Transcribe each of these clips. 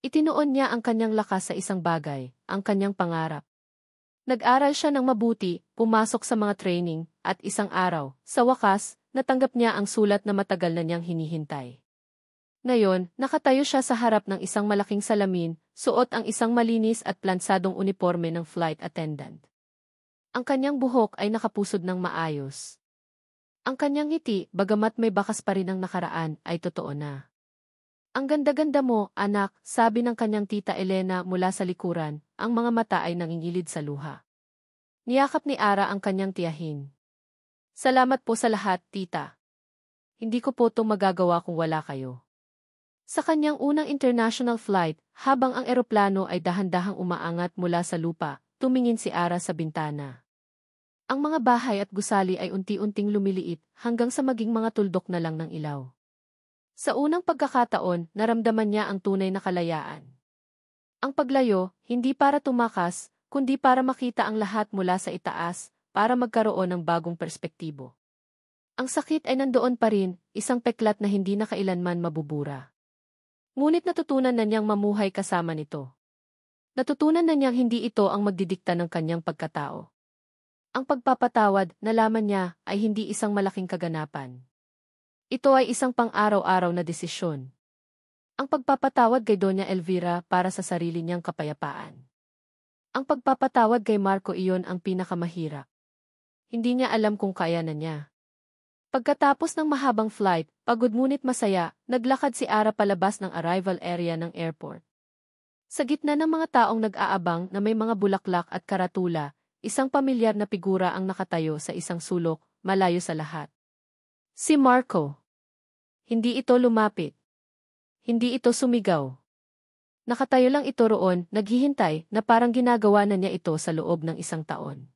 Itinuon niya ang kanyang lakas sa isang bagay, ang kanyang pangarap. Nag-aral siya ng mabuti, pumasok sa mga training, at isang araw, sa wakas, natanggap niya ang sulat na matagal na niyang hinihintay. Ngayon, nakatayo siya sa harap ng isang malaking salamin, suot ang isang malinis at plansadong uniforme ng flight attendant. Ang kanyang buhok ay nakapusod ng maayos. Ang kanyang ngiti, bagamat may bakas pa rin ang nakaraan, ay totoo na. Ang ganda-ganda mo, anak, sabi ng kanyang tita Elena mula sa likuran, ang mga mata ay nangingilid sa luha. Niyakap ni Ara ang kanyang tiyahin. Salamat po sa lahat, tita. Hindi ko po ito magagawa kung wala kayo. Sa kanyang unang international flight, habang ang eroplano ay dahan-dahang umaangat mula sa lupa, tumingin si Ara sa bintana. Ang mga bahay at gusali ay unti-unting lumiliit hanggang sa maging mga tuldok na lang ng ilaw. Sa unang pagkakataon, naramdaman niya ang tunay na kalayaan. Ang paglayo, hindi para tumakas, kundi para makita ang lahat mula sa itaas, para magkaroon ng bagong perspektibo. Ang sakit ay nandoon pa rin, isang peklat na hindi na kailanman mabubura. Ngunit natutunan na niyang mamuhay kasama nito. Natutunan na niyang hindi ito ang magdidikta ng kanyang pagkatao. Ang pagpapatawad, nalaman niya, ay hindi isang malaking kaganapan. Ito ay isang pang-araw-araw na desisyon. Ang pagpapatawad kay Doña Elvira para sa sarili niyang kapayapaan. Ang pagpapatawad kay Marco iyon ang pinakamahirap. Hindi niya alam kung kaya na niya. Pagkatapos ng mahabang flight, pagod ngunit masaya, naglakad si Ara palabas ng arrival area ng airport. Sa gitna ng mga taong nag-aabang na may mga bulaklak at karatula, isang pamilyar na figura ang nakatayo sa isang sulok, malayo sa lahat. Si Marco. Hindi ito lumapit. Hindi ito sumigaw. Nakatayo lang ito roon, naghihintay na parang ginagawa na niya ito sa loob ng isang taon.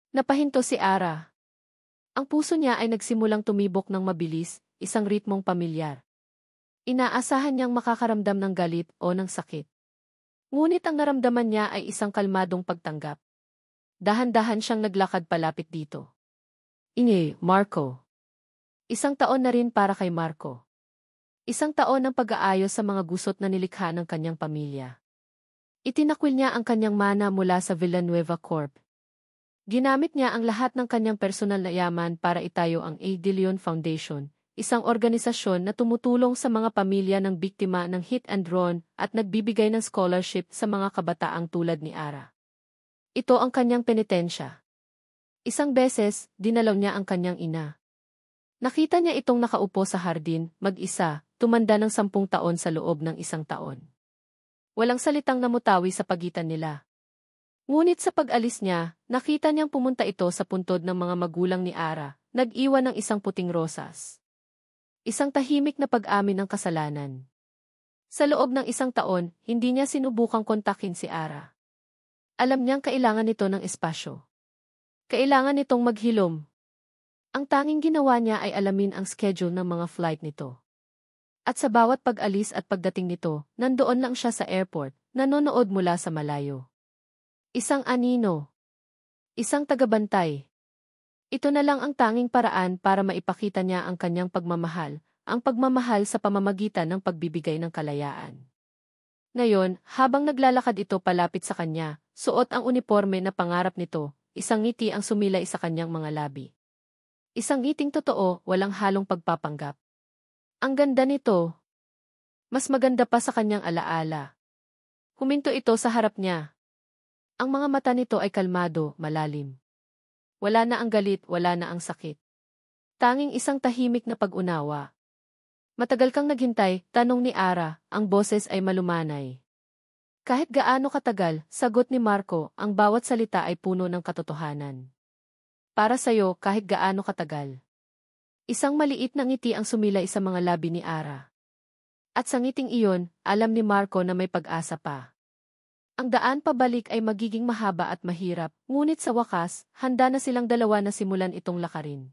Napahinto si Ara. Ang puso niya ay nagsimulang tumibok ng mabilis, isang ritmong pamilyar. Inaasahan niyang makakaramdam ng galit o ng sakit. Ngunit ang naramdaman niya ay isang kalmadong pagtanggap. Dahan-dahan siyang naglakad palapit dito. Marco. Isang taon na rin para kay Marco. Isang taon ng pag-aayos sa mga gusot na nilikha ng kanyang pamilya. Itinakwil niya ang kanyang mana mula sa Villanueva Corp. Ginamit niya ang lahat ng kanyang personal na yaman para itayo ang A. De Leon Foundation, isang organisasyon na tumutulong sa mga pamilya ng biktima ng hit and run at nagbibigay ng scholarship sa mga kabataang tulad ni Ara. Ito ang kanyang penitensya. Isang beses, dinalaw niya ang kanyang ina. Nakita niya itong nakaupo sa hardin, mag-isa, tumanda ng 10 taon sa loob ng isang taon. Walang salitang namutawi sa pagitan nila. Ngunit sa pag-alis niya, nakita niyang pumunta ito sa puntod ng mga magulang ni Ara, nag-iwan ng isang puting rosas. Isang tahimik na pag-amin ng kasalanan. Sa loob ng isang taon, hindi niya sinubukang kontakin si Ara. Alam niyang kailangan nito ng espasyo. Kailangan nitong maghilom. Ang tanging ginawa niya ay alamin ang schedule ng mga flight nito. At sa bawat pag-alis at pagdating nito, nandoon lang siya sa airport, nanonood mula sa malayo. Isang anino. Isang tagabantay. Ito na lang ang tanging paraan para maipakita niya ang kanyang pagmamahal, ang pagmamahal sa pamamagitan ng pagbibigay ng kalayaan. Ngayon, habang naglalakad ito palapit sa kanya, suot ang uniforme na pangarap nito, isang ngiti ang sumilay sa kanyang mga labi. Isang ngiting totoo, walang halong pagpapanggap. Ang ganda nito. Mas maganda pa sa kanyang alaala. Huminto ito sa harap niya. Ang mga mata nito ay kalmado, malalim. Wala na ang galit, wala na ang sakit. Tanging isang tahimik na pag-unawa. Matagal kang naghintay, tanong ni Ara, ang boses ay malumanay. Kahit gaano katagal, sagot ni Marco, ang bawat salita ay puno ng katotohanan. Para sa'yo, kahit gaano katagal. Isang maliit na ngiti ang sumilay sa mga labi ni Ara. At sa ngiting iyon, alam ni Marco na may pag-asa pa. Ang daan pabalik ay magiging mahaba at mahirap, ngunit sa wakas, handa na silang dalawa na simulan itong lakarin.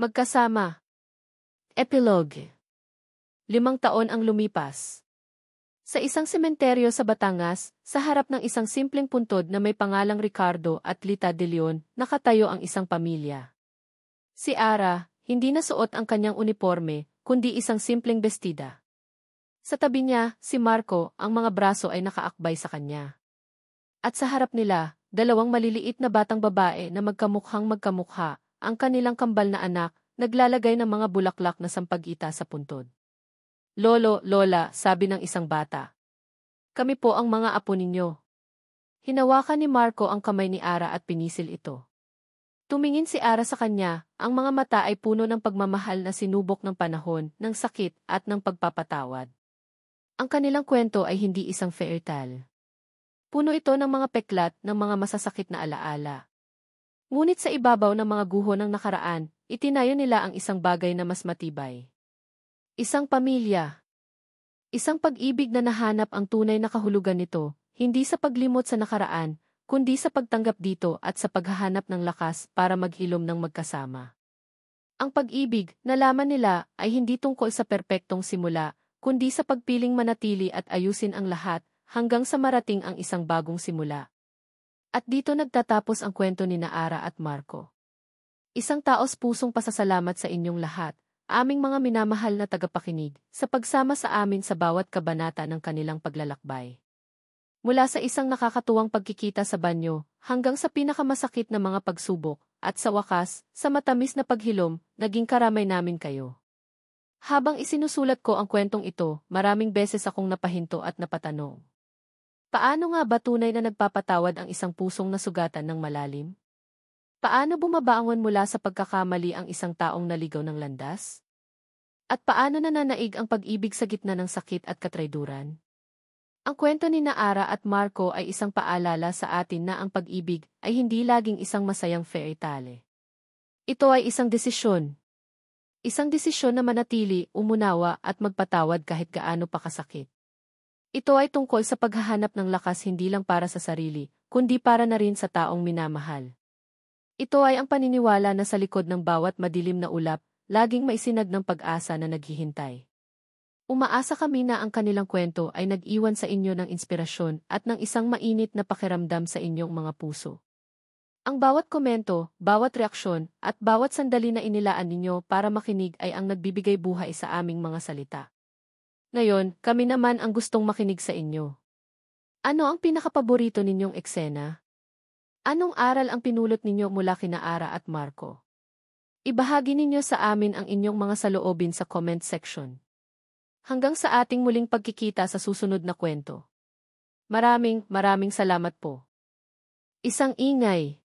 Magkasama. Epilogue. 5 taon ang lumipas. Sa isang sementeryo sa Batangas, sa harap ng isang simpleng puntod na may pangalang Ricardo at Lita de Leon, nakatayo ang isang pamilya. Si Ara, hindi na suot ang kanyang uniforme, kundi isang simpleng bestida. Sa tabi niya, si Marco, ang mga braso ay nakaakbay sa kanya. At sa harap nila, dalawang maliliit na batang babae na magkamukhang magkamukha, ang kanilang kambal na anak, naglalagay ng mga bulaklak na sampagita sa puntod. Lolo, Lola, sabi ng isang bata. Kami po ang mga apo ninyo. Hinawakan ni Marco ang kamay ni Ara at pinisil ito. Tumingin si Ara sa kanya, ang mga mata ay puno ng pagmamahal na sinubok ng panahon, ng sakit at ng pagpapatawad. Ang kanilang kwento ay hindi isang fairy tale. Puno ito ng mga peklat ng mga masasakit na alaala. Ngunit sa ibabaw ng mga guho ng nakaraan, itinayo nila ang isang bagay na mas matibay. Isang pamilya. Isang pag-ibig na nahanap ang tunay na kahulugan nito, hindi sa paglimot sa nakaraan, kundi sa pagtanggap dito at sa paghahanap ng lakas para maghilom ng magkasama. Ang pag-ibig, nalaman nila, ay hindi tungkol sa perpektong simula, kundi sa pagpiling manatili at ayusin ang lahat, hanggang sa marating ang isang bagong simula. At dito nagtatapos ang kwento ni Ara at Marco. Isang taos-pusong pasasalamat sa inyong lahat, aming mga minamahal na tagapakinig, sa pagsama sa amin sa bawat kabanata ng kanilang paglalakbay. Mula sa isang nakakatuwang pagkikita sa banyo, hanggang sa pinakamasakit na mga pagsubok, at sa wakas, sa matamis na paghilom, naging karamay namin kayo. Habang isinusulat ko ang kwentong ito, maraming beses akong napahinto at napatanong. Paano nga ba tunay na nagpapatawad ang isang pusong nasugatan ng malalim? Paano bumabangon mula sa pagkakamali ang isang taong naligaw ng landas? At paano nananaig ang pag-ibig sa gitna ng sakit at katrayduran? Ang kwento ni Ara at Marco ay isang paalala sa atin na ang pag-ibig ay hindi laging isang masayang fairy tale. Ito ay isang desisyon. Isang desisyon na manatili, umunawa at magpatawad kahit gaano pa kasakit. Ito ay tungkol sa paghahanap ng lakas hindi lang para sa sarili, kundi para na rin sa taong minamahal. Ito ay ang paniniwala na sa likod ng bawat madilim na ulap, laging may sinag ng pag-asa na naghihintay. Umaasa kami na ang kanilang kwento ay nag-iwan sa inyo ng inspirasyon at ng isang mainit na pakiramdam sa inyong mga puso. Ang bawat komento, bawat reaksyon, at bawat sandali na inilaan ninyo para makinig ay ang nagbibigay buhay sa aming mga salita. Ngayon, kami naman ang gustong makinig sa inyo. Ano ang pinakapaborito ninyong eksena? Anong aral ang pinulot ninyo mula kina Ara at Marco? Ibahagi ninyo sa amin ang inyong mga saloobin sa comment section. Hanggang sa ating muling pagkikita sa susunod na kwento. Maraming salamat po. Isang ingay.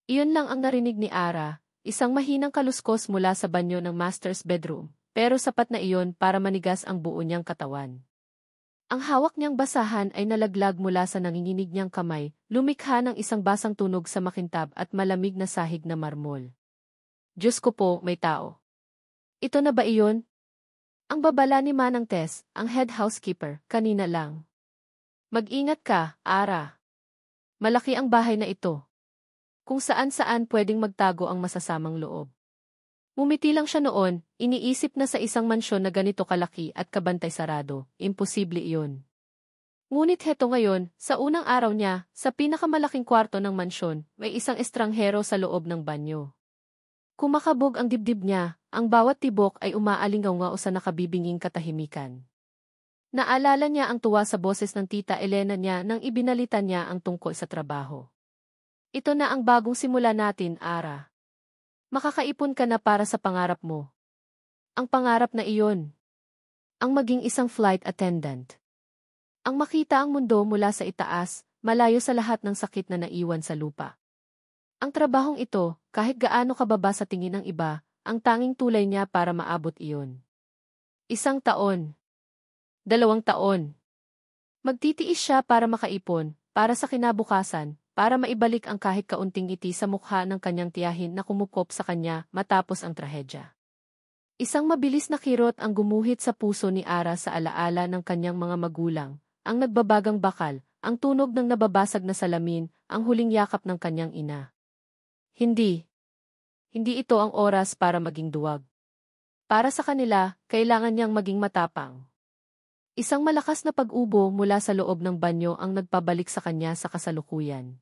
Iyon lang ang narinig ni Ara, isang mahinang kaluskos mula sa banyo ng master's bedroom, pero sapat na iyon para manigas ang buo niyang katawan. Ang hawak niyang basahan ay nalaglag mula sa nanginginig niyang kamay, lumikha ng isang basang tunog sa makintab at malamig na sahig na marmol. Diyos ko po, may tao. Ito na ba iyon? Ang babala ni Manang Tess, ang head housekeeper, kanina lang. Mag-ingat ka, Ara. Malaki ang bahay na ito. Kung saan-saan pwedeng magtago ang masasamang loob. Mumiti lang siya noon, iniisip na sa isang mansyon na ganito kalaki at kabantay sarado, imposible iyon. Ngunit heto ngayon, sa unang araw niya, sa pinakamalaking kwarto ng mansyon, may isang estranghero sa loob ng banyo. Kumakabog ang dibdib niya, ang bawat tibok ay umaalingaw sa nakabibinging katahimikan. Naalala niya ang tuwa sa boses ng tita Elena niya nang ibinalita niya ang tungkol sa trabaho. Ito na ang bagong simula natin, Ara. Makakaipon ka na para sa pangarap mo. Ang pangarap na iyon. Ang maging isang flight attendant. Ang makita ang mundo mula sa itaas, malayo sa lahat ng sakit na naiwan sa lupa. Ang trabahong ito, kahit gaano kababa sa tingin ng iba, ang tanging tulay niya para maabot iyon. 1 taon. 2 taon. Magtitiis siya para makaipon, para sa kinabukasan, para maibalik ang kahit kaunting ngiti sa mukha ng kanyang tiyahin na kumukop sa kanya matapos ang trahedya. Isang mabilis na kirot ang gumuhit sa puso ni Ara sa alaala ng kanyang mga magulang, ang nagbabagang bakal, ang tunog ng nababasag na salamin, ang huling yakap ng kanyang ina. Hindi ito ang oras para maging duwag. Para sa kanila, kailangan niyang maging matapang. Isang malakas na pag-ubo mula sa loob ng banyo ang nagpabalik sa kanya sa kasalukuyan.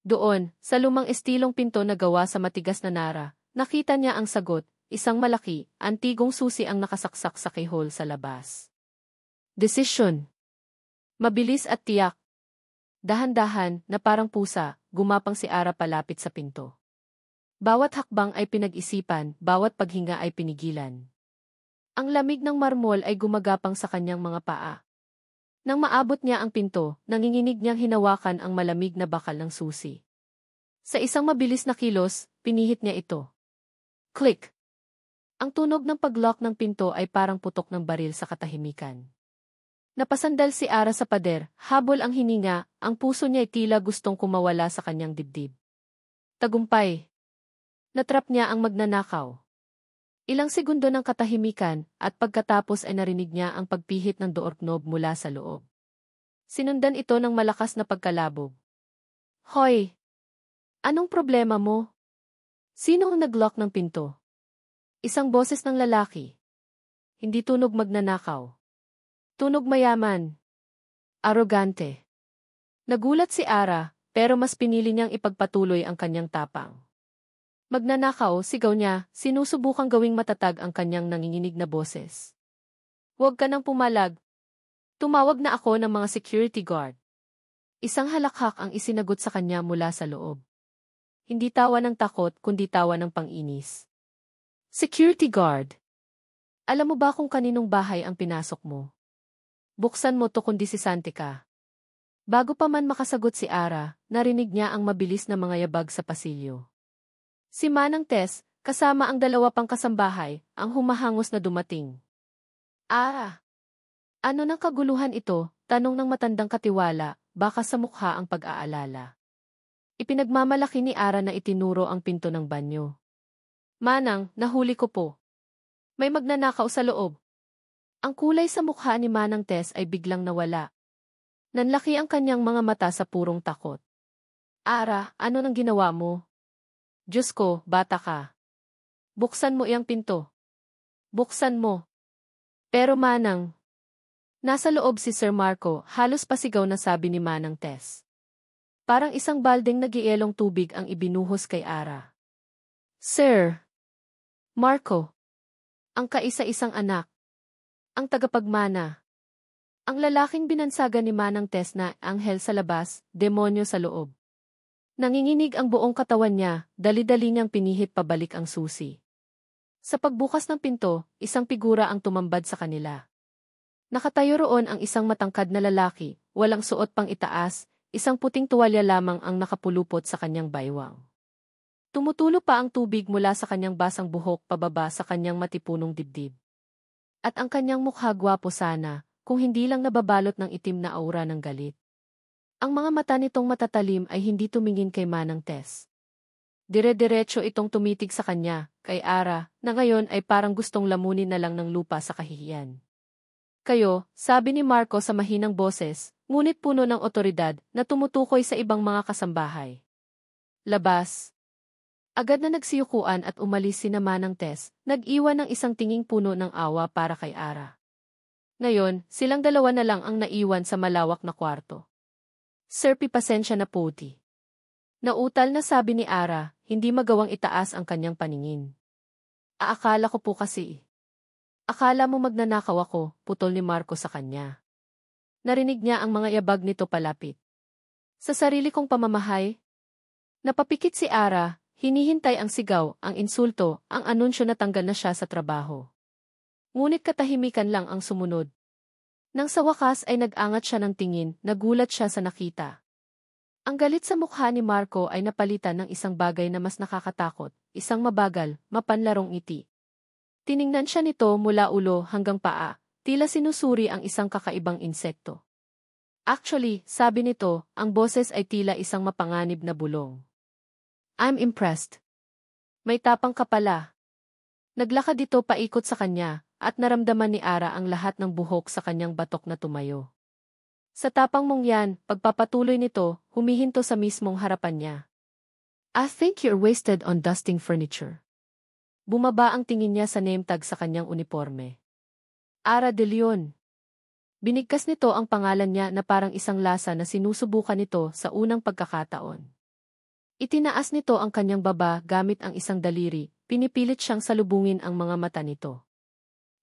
Doon, sa lumang estilong pinto na gawa sa matigas na nara, nakita niya ang sagot, isang malaki, antigong susi ang nakasaksak sa keyhole sa labas. Desisyon. Mabilis at tiyak. Dahan-dahan, na parang pusa, gumapang si Ara palapit sa pinto. Bawat hakbang ay pinag-isipan, bawat paghinga ay pinigilan. Ang lamig ng marmol ay gumagapang sa kanyang mga paa. Nang maabot niya ang pinto, nanginginig niyang hinawakan ang malamig na bakal ng susi. Sa isang mabilis na kilos, pinihit niya ito. Click! Ang tunog ng pag-lock ng pinto ay parang putok ng baril sa katahimikan. Napasandal si Ara sa pader, habol ang hininga, ang puso niya ay tila gustong kumawala sa kanyang dibdib. Tagumpay. Natrap niya ang magnanakaw. Ilang segundo ng katahimikan, at pagkatapos ay narinig niya ang pagpihit ng doorknob mula sa loob. Sinundan ito ng malakas na pagkalabog. Hoy! Anong problema mo? Sino ang nag-lock ng pinto? Isang boses ng lalaki. Hindi tunog magnanakaw. Tunog mayaman. Arogante. Nagulat si Ara, pero mas pinili niyang ipagpatuloy ang kanyang tapang. Magnanakaw, sigaw niya, sinusubukang gawing matatag ang kanyang nanginginig na boses. Huwag ka nang pumalag. Tumawag na ako ng mga security guard. Isang halakhak ang isinagot sa kanya mula sa loob. Hindi tawa ng takot, kundi tawa ng pang-inis. Security guard. Alam mo ba kung kaninong bahay ang pinasok mo? Buksan mo to kundi sisante ka. Bago pa man makasagot si Ara, narinig niya ang mabilis na mga yabag sa pasilyo. Si Manang Tess, kasama ang dalawa pang kasambahay, ang humahangos na dumating. Ara! Ano ng kaguluhan ito? Tanong ng matandang katiwala, baka sa mukha ang pag-aalala. Ipinagmamalaki ni Ara na itinuro ang pinto ng banyo. Manang, nahuli ko po. May magnanakaw sa loob. Ang kulay sa mukha ni Manang Tess ay biglang nawala. Nanlaki ang kanyang mga mata sa purong takot. Ara, ano nang ginawa mo? Diyos ko, bata ka. Buksan mo iyang pinto. Buksan mo. Pero Manang, nasa loob si Sir Marco, halos pasigaw na sabi ni Manang Tess. Parang isang baldeng nagielong tubig ang ibinuhos kay Ara. Sir Marco, ang kaisa-isang anak. Ang tagapagmana. Ang lalaking binansagan ni Manang Tess na anghel sa labas, demonyo sa loob. Nanginginig ang buong katawan niya, dali-dali niyang pinihit pabalik ang susi. Sa pagbukas ng pinto, isang figura ang tumambad sa kanila. Nakatayo roon ang isang matangkad na lalaki, walang suot pang itaas, isang puting tuwalya lamang ang nakapulupot sa kanyang baywang. Tumutulo pa ang tubig mula sa kanyang basang buhok pababa sa kanyang matipunong dibdib. At ang kanyang mukha gwapo sana, kung hindi lang nababalot ng itim na aura ng galit. Ang mga mata nitong matatalim ay hindi tumingin kay Manang Tess. Dire-diretso itong tumitig sa kanya, kay Ara, na ngayon ay parang gustong lamunin na lang ng lupa sa kahihiyan. Kayo, sabi ni Marco sa mahinang boses, ngunit puno ng otoridad, na tumutukoy sa ibang mga kasambahay. Labas. Agad na nagsiyukuan at umalis sina Manang Tess, nag-iwan ng isang tinging puno ng awa para kay Ara. Ngayon, silang dalawa na lang ang naiwan sa malawak na kwarto. Sir, pasensya na puti. Nautal na sabi ni Ara, hindi magawang itaas ang kanyang paningin. Aakala ko po kasi. Akala mo magnanakaw ako, putol ni Marco sa kanya. Narinig niya ang mga yabag nito palapit. Sa sarili kong pamamahay, napapikit si Ara. Hinihintay ang sigaw, ang insulto, ang anunsyo na tanggal na siya sa trabaho. Ngunit katahimikan lang ang sumunod. Nang sa wakas ay nag-angat siya ng tingin, nagulat siya sa nakita. Ang galit sa mukha ni Marco ay napalitan ng isang bagay na mas nakakatakot, isang mabagal, mapanlarong ngiti. Tiningnan siya nito mula ulo hanggang paa, tila sinusuri ang isang kakaibang insekto. Actually, sabi nito, ang boses ay tila isang mapanganib na bulong. I'm impressed. May tapang ka pala. Naglakad ito paikot sa kanya, at naramdaman ni Ara ang lahat ng buhok sa kanyang batok na tumayo. Sa tapang mong yan, pagpapatuloy nito, humihinto sa mismong harapan niya. I think you're wasted on dusting furniture. Bumaba ang tingin niya sa name tag sa kanyang uniforme. Ara de Leon. Binigkas nito ang pangalan niya na parang isang lasa na sinusubukan nito sa unang pagkakataon. Itinaas nito ang kanyang baba gamit ang isang daliri, pinipilit siyang salubungin ang mga mata nito.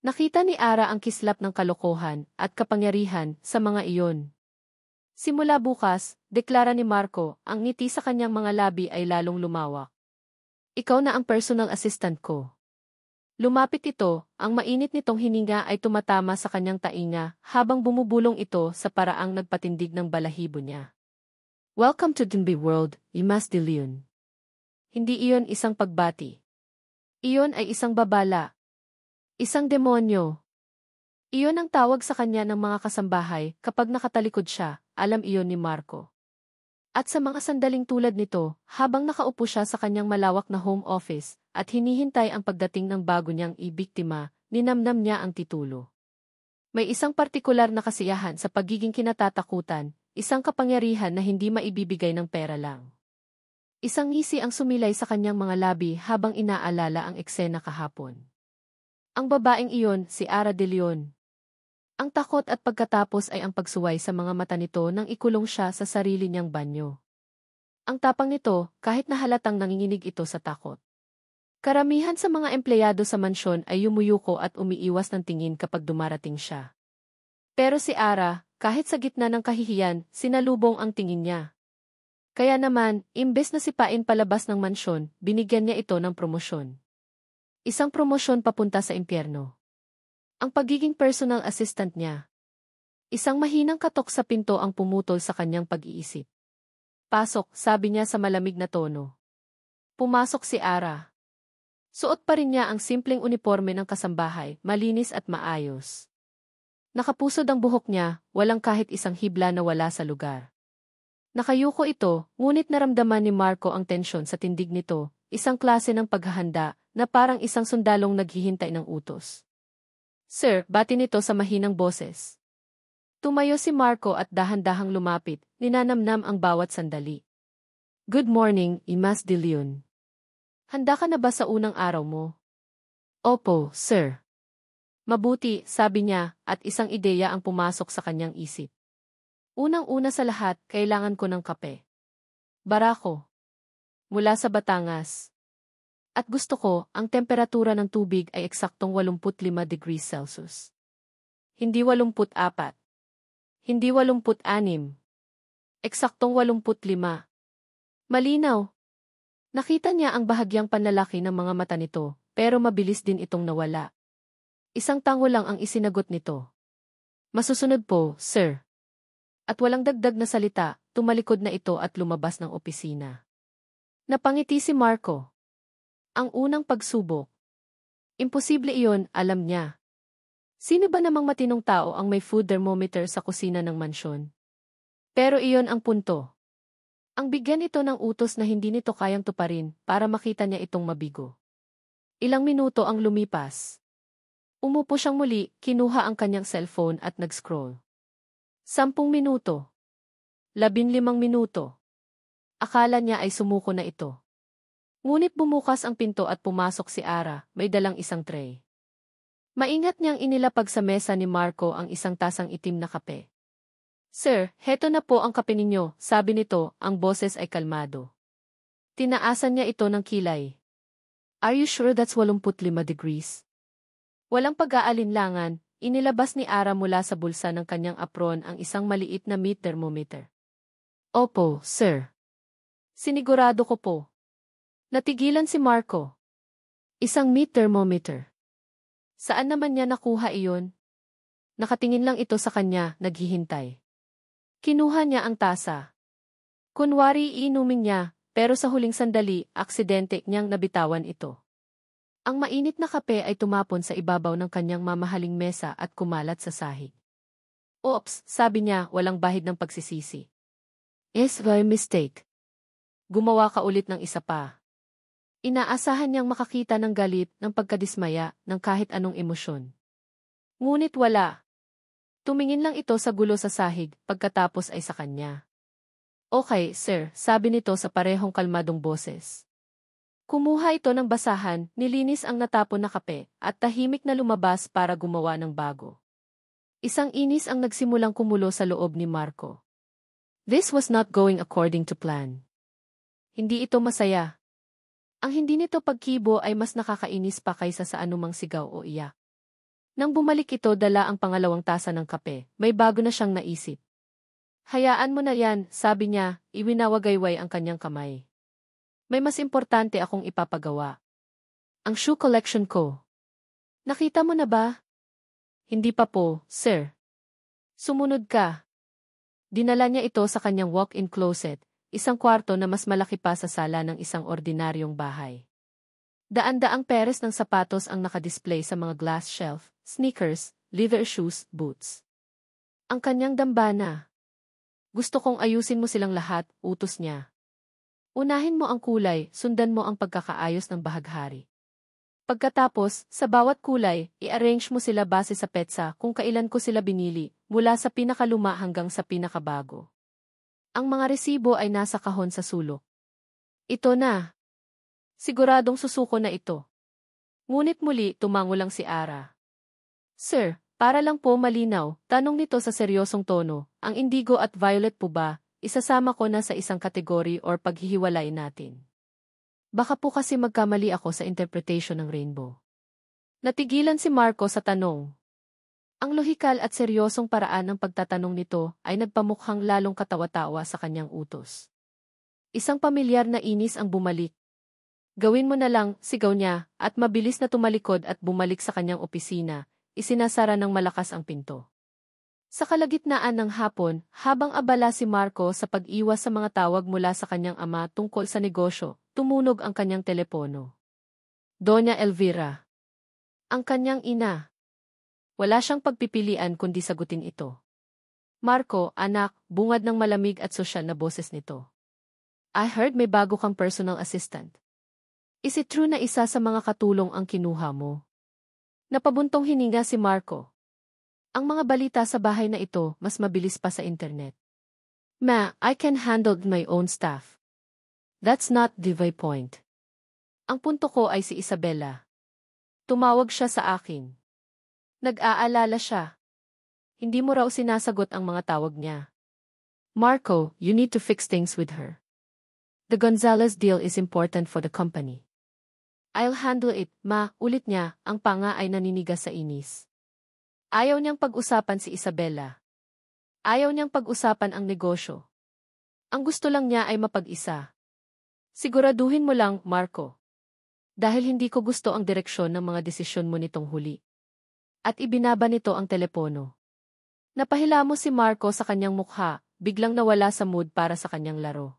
Nakita ni Ara ang kislap ng kalokohan at kapangyarihan sa mga iyon. Simula bukas, deklara ni Marco, ang ngiti sa kanyang mga labi ay lalong lumawak. Ikaw na ang personal assistant ko. Lumapit ito, ang mainit nitong hininga ay tumatama sa kanyang tainga habang bumubulong ito sa paraang nagpatindig ng balahibo niya. Welcome to Dimby World, Imas de Leon. Hindi iyon isang pagbati. Iyon ay isang babala. Isang demonyo. Iyon ang tawag sa kanya ng mga kasambahay kapag nakatalikod siya, alam iyon ni Marco. At sa mga sandaling tulad nito, habang nakaupo siya sa kanyang malawak na home office at hinihintay ang pagdating ng bago niyang ibiktima, ninamnam niya ang titulo. May isang partikular na kasiyahan sa pagiging kinatatakutan, isang kapangyarihan na hindi maibibigay ng pera lang. Isang ngisi ang sumilay sa kanyang mga labi habang inaalala ang eksena kahapon. Ang babaeng iyon, si Ara de Leon. Ang takot at pagkatapos ay ang pagsuway sa mga mata nito nang ikulong siya sa sarili niyang banyo. Ang tapang nito, kahit na halatang nanginginig ito sa takot. Karamihan sa mga empleyado sa mansyon ay yumuyuko at umiiwas ng tingin kapag dumarating siya. Pero si Ara, kahit sa gitna ng kahihiyan, sinalubong ang tingin niya. Kaya naman, imbes na sipain palabas ng mansyon, binigyan niya ito ng promosyon. Isang promosyon papunta sa impyerno. Ang pagiging personal assistant niya. Isang mahinang katok sa pinto ang pumutol sa kanyang pag-iisip. Pasok, sabi niya sa malamig na tono. Pumasok si Ara. Suot pa rin niya ang simpleng uniforme ng kasambahay, malinis at maayos. Nakapusod ang buhok niya, walang kahit isang hibla na wala sa lugar. Nakayuko ito, ngunit naramdaman ni Marco ang tensyon sa tindig nito, isang klase ng paghahanda na parang isang sundalong naghihintay ng utos. Sir, bati nito sa mahinang boses. Tumayo si Marco at dahan-dahang lumapit, ninanamnam ang bawat sandali. Good morning, Imas de Leon. Handa ka na ba sa unang araw mo? Opo, sir. Mabuti, sabi niya, at isang ideya ang pumasok sa kanyang isip. Unang-una sa lahat, kailangan ko ng kape. Barako. Mula sa Batangas. At gusto ko, ang temperatura ng tubig ay eksaktong 85 degrees Celsius. Hindi 84. Hindi 86. Eksaktong 85. Malinaw. Nakita niya ang bahagyang panlalaki ng mga mata nito, pero mabilis din itong nawala. Isang tango lang ang isinagot nito. Masusunod po, sir. At walang dagdag na salita, tumalikod na ito at lumabas ng opisina. Napangiti si Marco. Ang unang pagsubok. Imposible iyon, alam niya. Sino ba namang matinong tao ang may food thermometer sa kusina ng mansyon? Pero iyon ang punto. Ang bigyan ito ng utos na hindi nito kayang tuparin para makita niya itong mabigo. Ilang minuto ang lumipas. Umupo siyang muli, kinuha ang kanyang cellphone at nag-scroll. 10 minuto. 15 minuto. Akala niya ay sumuko na ito. Ngunit bumukas ang pinto at pumasok si Ara, may dalang isang tray. Maingat niyang inilapag sa mesa ni Marco ang isang tasang itim na kape. Sir, heto na po ang kape ninyo, sabi nito, ang boses ay kalmado. Tinaasan niya ito ng kilay. Are you sure that's 85 degrees? Walang pag-aalinlangan, inilabas ni Ara mula sa bulsa ng kanyang apron ang isang maliit na meat thermometer. Opo, sir. Sinigurado ko po. Natigilan si Marco. Isang meat thermometer. Saan naman niya nakuha iyon? Nakatingin lang ito sa kanya, naghihintay. Kinuha niya ang tasa. Kunwari iinumin niya, pero sa huling sandali, aksidente niyang nabitawan ito. Ang mainit na kape ay tumapon sa ibabaw ng kanyang mamahaling mesa at kumalat sa sahig. Oops, sabi niya, walang bahid ng pagsisisi. It's my mistake. Gumawa ka ulit ng isa pa. Inaasahan niyang makakita ng galit, ng pagkadismaya, ng kahit anong emosyon. Ngunit wala. Tumingin lang ito sa gulo sa sahig, pagkatapos ay sa kanya. Okay, sir, sabi nito sa parehong kalmadong boses. Kumuha ito ng basahan, nilinis ang natapon na kape, at tahimik na lumabas para gumawa ng bago. Isang inis ang nagsimulang kumulo sa loob ni Marco. This was not going according to plan. Hindi ito masaya. Ang hindi nito pagkibo ay mas nakakainis pa kaysa sa anumang sigaw o iyak. Nang bumalik ito dala ang pangalawang tasa ng kape, may bago na siyang naisip. Hayaan mo na yan, sabi niya, iwinawagayway ang kanyang kamay. May mas importante akong ipapagawa. Ang shoe collection ko. Nakita mo na ba? Hindi pa po, sir. Sumunod ka. Dinala niya ito sa kanyang walk-in closet, isang kwarto na mas malaki pa sa sala ng isang ordinaryong bahay. Daan-daang peres ng sapatos ang nakadisplay sa mga glass shelf, sneakers, leather shoes, boots. Ang kanyang dambana. Gusto kong ayusin mo silang lahat, utos niya. Unahin mo ang kulay, sundan mo ang pagkakaayos ng bahaghari. Pagkatapos, sa bawat kulay, i-arrange mo sila base sa petsa kung kailan ko sila binili, mula sa pinakaluma hanggang sa pinakabago. Ang mga resibo ay nasa kahon sa sulok. Ito na. Siguradong susuko na ito. Ngunit muli, tumango lang si Ara. Sir, para lang po malinaw, tanong nito sa seryosong tono, ang indigo at violet po ba, isasama ko na sa isang kategory or paghihiwalay natin? Baka po kasi magkamali ako sa interpretation ng rainbow. Natigilan si Marco sa tanong. Ang lohikal at seryosong paraan ng pagtatanong nito ay nagpamukhang lalong katawa-tawa sa kanyang utos. Isang pamilyar na inis ang bumalik. Gawin mo na lang, sigaw niya, at mabilis na tumalikod at bumalik sa kanyang opisina, isinasara ng malakas ang pinto. Sa kalagitnaan ng hapon, habang abala si Marco sa pag-iwas sa mga tawag mula sa kanyang ama tungkol sa negosyo, tumunog ang kanyang telepono. Doña Elvira. Ang kanyang ina. Wala siyang pagpipilian kundi sagutin ito. Marco, anak, bungad ng malamig at sosyal na boses nito. I heard may bago kang personal assistant. Is it true na isa sa mga katulong ang kinuha mo? Napabuntong hininga si Marco. Ang mga balita sa bahay na ito mas mabilis pa sa internet. Ma, I can handle my own stuff. That's not the point. Ang punto ko ay si Isabella. Tumawag siya sa akin. Nag-aalala siya. Hindi mo raw sinasagot ang mga tawag niya. Marco, you need to fix things with her. The Gonzalez deal is important for the company. I'll handle it, ma, ulit niya, ang panga ay naninigas sa inis. Ayaw niyang pag-usapan si Isabella. Ayaw niyang pag-usapan ang negosyo. Ang gusto lang niya ay mapag-isa. Siguraduhin mo lang, Marco. Dahil hindi ko gusto ang direksyon ng mga desisyon mo nitong huli. At ibinaba nito ang telepono. Napahilamos si Marco sa kanyang mukha, biglang nawala sa mood para sa kanyang laro.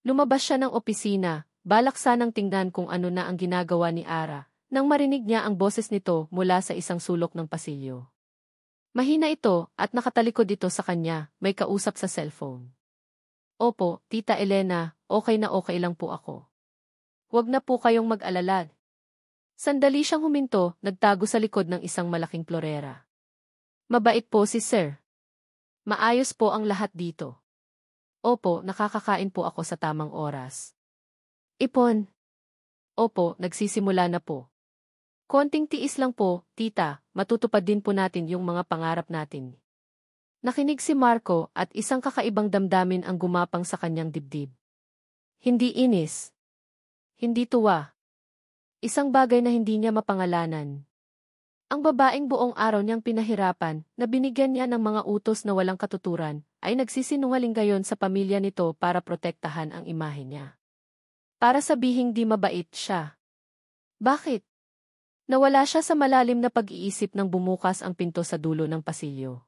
Lumabas siya ng opisina, balak sanang tingnan kung ano na ang ginagawa ni Ara, nang marinig niya ang boses nito mula sa isang sulok ng pasilyo. Mahina ito at nakatalikod ito sa kanya, may kausap sa cellphone. Opo, Tita Elena, okay na okay lang po ako. Huwag na po kayong mag-alala. Sandali siyang huminto, nagtago sa likod ng isang malaking florera. Mabait po si Sir. Maayos po ang lahat dito. Opo, nakakakain po ako sa tamang oras. Ipon. Opo, nagsisimula na po. Konting tiis lang po, tita, matutupad din po natin yung mga pangarap natin. Nakinig si Marco at isang kakaibang damdamin ang gumapang sa kanyang dibdib. Hindi inis. Hindi tuwa. Isang bagay na hindi niya mapangalanan. Ang babaeng buong araw niyang pinahirapan, na binigyan niya ng mga utos na walang katuturan, ay nagsisinungaling gayon sa pamilya nito para protektahan ang imahe niya. Para sabihing di mabait siya. Bakit? Nawala siya sa malalim na pag-iisip nang bumukas ang pinto sa dulo ng pasilyo.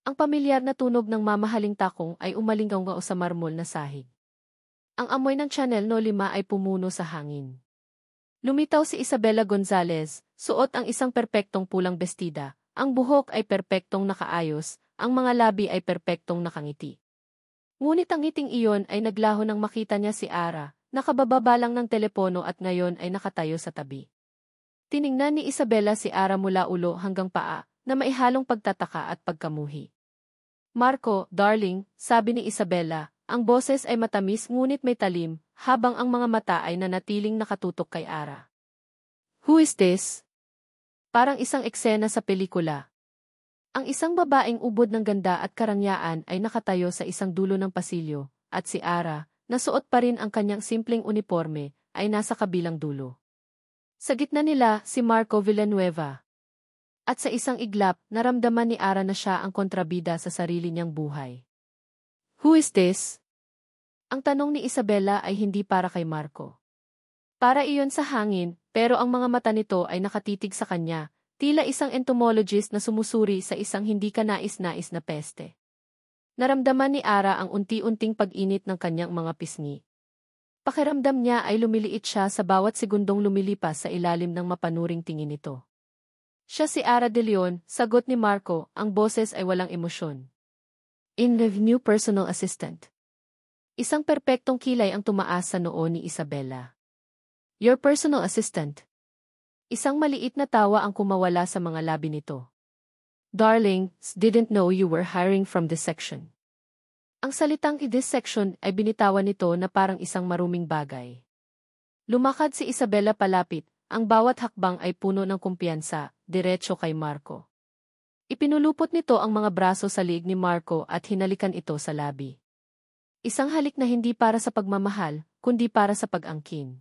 Ang pamilyar na tunog ng mamahaling takong ay umalingaw sa marmol na sahig. Ang amoy ng Chanel No. 5 ay pumuno sa hangin. Lumitaw si Isabella Gonzalez, suot ang isang perpektong pulang bestida, ang buhok ay perpektong nakaayos, ang mga labi ay perpektong nakangiti. Ngunit ang ngiting iyon ay naglaho nang makita niya si Ara, nakabababa lang ng telepono at ngayon ay nakatayo sa tabi. Tiningnan ni Isabella si Ara mula ulo hanggang paa, na maihalong pagtataka at pagkamuhi. Marco, darling, sabi ni Isabella, ang boses ay matamis ngunit may talim, habang ang mga mata ay nanatiling nakatutok kay Ara. Who is this? Parang isang eksena sa pelikula. Ang isang babaeng ubod ng ganda at karangyaan ay nakatayo sa isang dulo ng pasilyo, at si Ara, na suot pa rin ang kanyang simpleng uniforme, ay nasa kabilang dulo. Sa gitna nila, si Marco Villanueva. At sa isang iglap, naramdaman ni Ara na siya ang kontrabida sa sarili niyang buhay. Who is this? Ang tanong ni Isabela ay hindi para kay Marco. Para iyon sa hangin, pero ang mga mata nito ay nakatitig sa kanya, tila isang entomologist na sumusuri sa isang hindi kanais-nais na peste. Naramdaman ni Ara ang unti-unting pag-init ng kanyang mga pisngi. Pakiramdam niya ay lumiliit siya sa bawat segundong lumilipas sa ilalim ng mapanuring tingin nito. Siya si Ara de Leon, sagot ni Marco, ang boses ay walang emosyon. In the new personal assistant. Isang perpektong kilay ang tumaas sa noo ni Isabela. Your personal assistant. Isang maliit na tawa ang kumawala sa mga labi nito. Darling, didn't know you were hiring from this section. Ang salitang this section ay binitawan nito na parang isang maruming bagay. Lumakad si Isabela palapit, ang bawat hakbang ay puno ng kumpiyansa, diretso kay Marco. Ipinulupot nito ang mga braso sa liig ni Marco at hinalikan ito sa labi. Isang halik na hindi para sa pagmamahal, kundi para sa pag-angkin.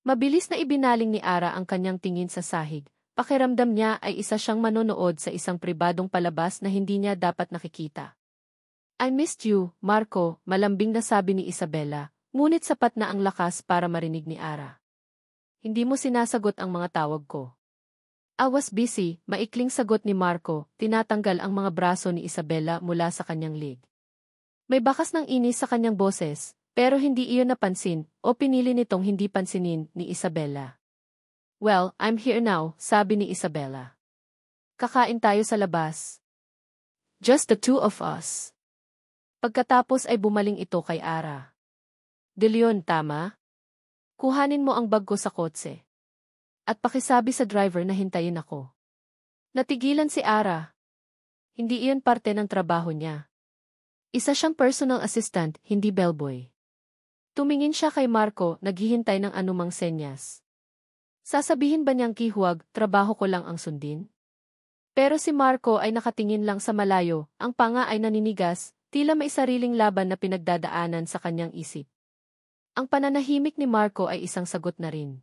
Mabilis na ibinaling ni Ara ang kanyang tingin sa sahig, pakiramdam niya ay isa siyang manonood sa isang pribadong palabas na hindi niya dapat nakikita. I missed you, Marco, malambing na sabi ni Isabela, ngunit sapat na ang lakas para marinig ni Ara. Hindi mo sinasagot ang mga tawag ko. I was busy, maikling sagot ni Marco, tinatanggal ang mga braso ni Isabela mula sa kanyang lig. May bakas ng inis sa kanyang boses, pero hindi iyon napansin o pinili nitong hindi pansinin ni Isabela. Well, I'm here now, sabi ni Isabela. Kakain tayo sa labas. Just the two of us. Pagkatapos ay bumaling ito kay Ara. De Leon, tama? Kuhanin mo ang bag ko sa kotse. At pakisabi sa driver na hintayin ako. Natigilan si Ara. Hindi iyon parte ng trabaho niya. Isa siyang personal assistant, hindi bellboy. Tumingin siya kay Marco, naghihintay ng anumang senyas. Sasabihin ba niyang kihuwag, trabaho ko lang ang sundin? Pero si Marco ay nakatingin lang sa malayo, ang panga ay naninigas, tila may sariling laban na pinagdadaanan sa kanyang isip. Ang pananahimik ni Marco ay isang sagot na rin.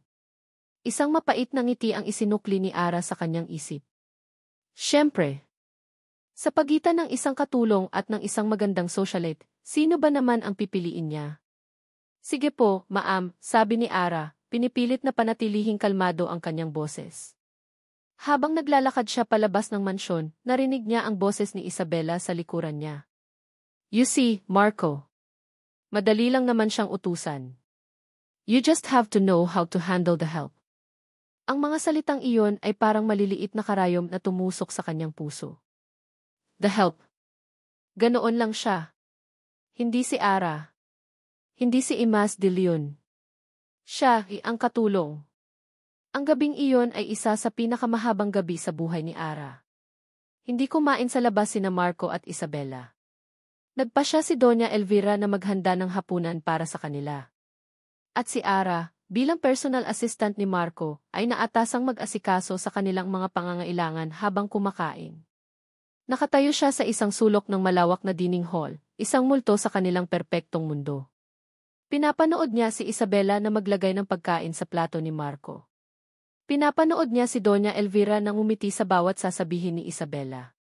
Isang mapait na ngiti ang isinukli ni Ara sa kanyang isip. Siyempre. Sa pagitan ng isang katulong at ng isang magandang socialite, sino ba naman ang pipiliin niya? Sige po, ma'am, sabi ni Ara, pinipilit na panatilihing kalmado ang kanyang boses. Habang naglalakad siya palabas ng mansyon, narinig niya ang boses ni Isabela sa likuran niya. You see, Marco. Madali lang naman siyang utusan. You just have to know how to handle the help. Ang mga salitang iyon ay parang maliliit na karayom na tumusok sa kanyang puso. The help. Ganoon lang siya. Hindi si Ara. Hindi si Imas de Leon. Siya, ang katulong. Ang gabing iyon ay isa sa pinakamahabang gabi sa buhay ni Ara. Hindi kumain sa labas sina Marco at Isabela. Nagpasya si Doña Elvira na maghanda ng hapunan para sa kanila. At si Ara, bilang personal assistant ni Marco, ay naatasang mag-asikaso sa kanilang mga pangangailangan habang kumakain. Nakatayo siya sa isang sulok ng malawak na dining hall, isang multo sa kanilang perpektong mundo. Pinapanood niya si Isabela na maglagay ng pagkain sa plato ni Marco. Pinapanood niya si Doña Elvira na ngumiti sa bawat sasabihin ni Isabela.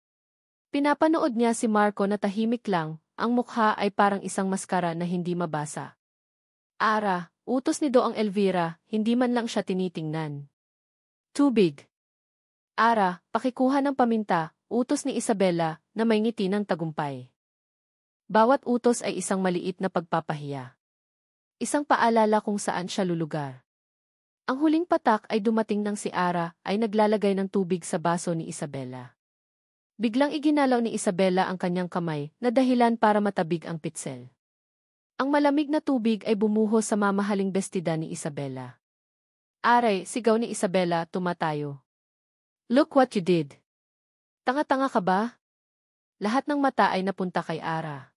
Pinapanood niya si Marco na tahimik lang, ang mukha ay parang isang maskara na hindi mabasa. Ara, utos ni Doang Elvira, hindi man lang siya tinitingnan. Tubig. Ara, pakikuha ng paminta, utos ni Isabela, na may ngiti ng tagumpay. Bawat utos ay isang maliit na pagpapahiya. Isang paalala kung saan siya lulugar. Ang huling patak ay dumating nang si Ara ay naglalagay ng tubig sa baso ni Isabela. Biglang iginalaw ni Isabela ang kanyang kamay na dahilan para matabig ang pitsel. Ang malamig na tubig ay bumuhos sa mamahaling bestida ni Isabela. Aray, sigaw ni Isabela, tumatayo. Look what you did. Tanga-tanga ka ba? Lahat ng mata ay napunta kay Ara.